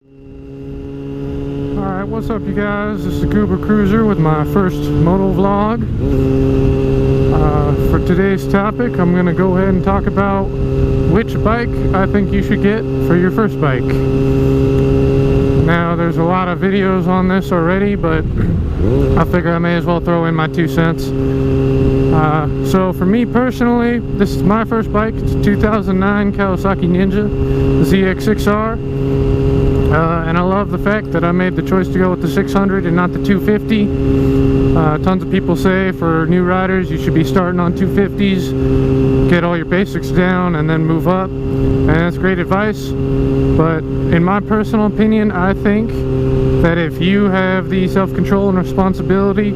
Alright, what's up you guys? This is GooberCruiser with my first moto vlog. For today's topic, I'm going to go ahead and talk about which bike I think you should get for your first bike. Now, there's a lot of videos on this already, but I figure I may as well throw in my 2 cents. So for me personally, this is my first bike. It's a 2009 Kawasaki Ninja ZX6R. And I love the fact that I made the choice to go with the 600 and not the 250. Tons of people say for new riders you should be starting on 250s, get all your basics down and then move up, and that's great advice. But in my personal opinion, I think that if you have the self-control and responsibility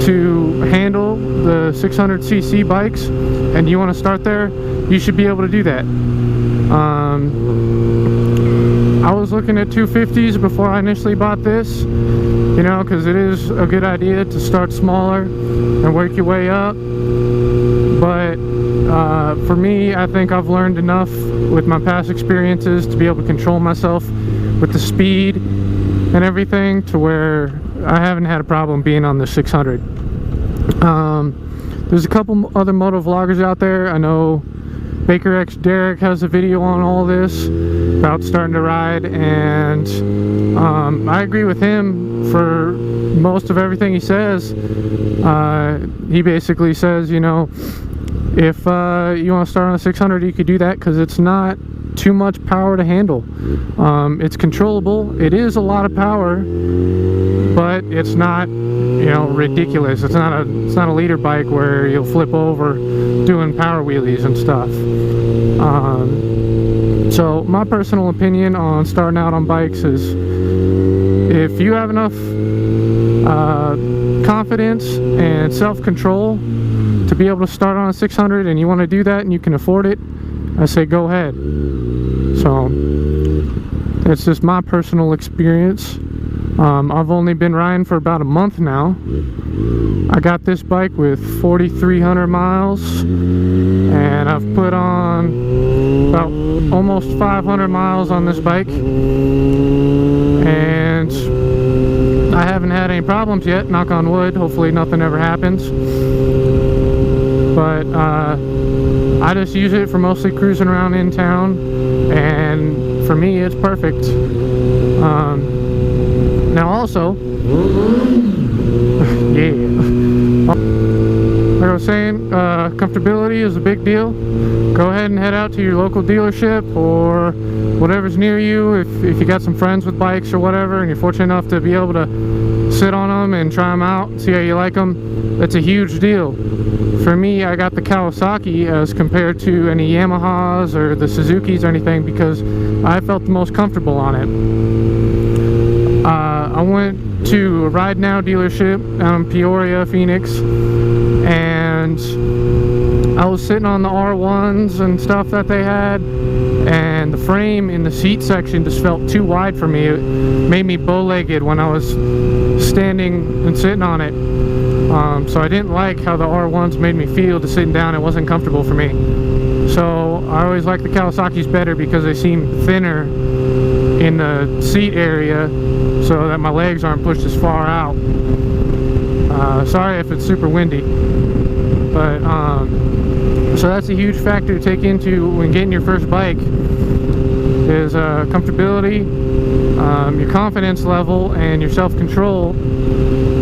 to handle the 600cc bikes and you want to start there, you should be able to do that. I was looking at 250s before I initially bought this, you know, because it is a good idea to start smaller and work your way up. But for me, I think I've learned enough with my past experiences to be able to control myself with the speed and everything to where I haven't had a problem being on the 600. There's a couple other moto vloggers out there. I know Baker X Derek has a video on all this about starting to ride, and I agree with him for most of everything he says. He basically says, you know, if you want to start on a 600, you could do that because it's not too much power to handle. It's controllable. It is a lot of power, but it's not, you know, ridiculous. It's not a leader bike where you'll flip over doing power wheelies and stuff. So my personal opinion on starting out on bikes is, if you have enough confidence and self-control to be able to start on a 600 and you want to do that and you can afford it, I say go ahead. So that's just my personal experience. I've only been riding for about a month now. I got this bike with 4,300 miles, and I've put on about almost 500 miles on this bike, and I haven't had any problems yet, knock on wood. Hopefully nothing ever happens. But I just use it for mostly cruising around in town, and for me it's perfect. Now also, yeah, like I was saying, comfortability is a big deal. Go ahead and head out to your local dealership or whatever's near you. If you got some friends with bikes or whatever, and you're fortunate enough to be able to sit on them and try them out and see how you like them, that's a huge deal. For me, I got the Kawasaki as compared to any Yamahas or the Suzukis or anything because I felt the most comfortable on it. I went to a Ride Now dealership out in Peoria, Phoenix, and I was sitting on the R1s and stuff that they had, and the frame in the seat section just felt too wide for me. It made me bow-legged when I was standing and sitting on it. So I didn't like how the R1s made me feel to sitting down. It wasn't comfortable for me. So I always like the Kawasaki's better because they seem thinner in the seat area so that my legs aren't pushed as far out. Sorry if it's super windy, but so that's a huge factor to take into when getting your first bike is comfortability, your confidence level, and your self-control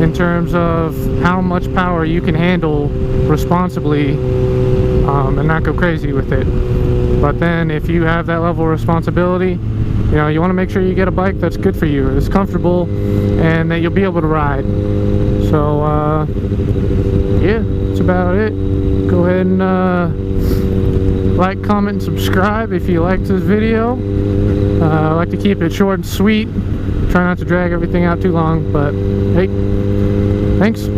in terms of how much power you can handle responsibly, and not go crazy with it. But then if you have that level of responsibility, you know, you want to make sure you get a bike that's good for you, it's comfortable, and that you'll be able to ride. So yeah, that's about it. Go ahead and like, comment, and subscribe if you liked this video. I like to keep it short and sweet, try not to drag everything out too long, but hey, thanks.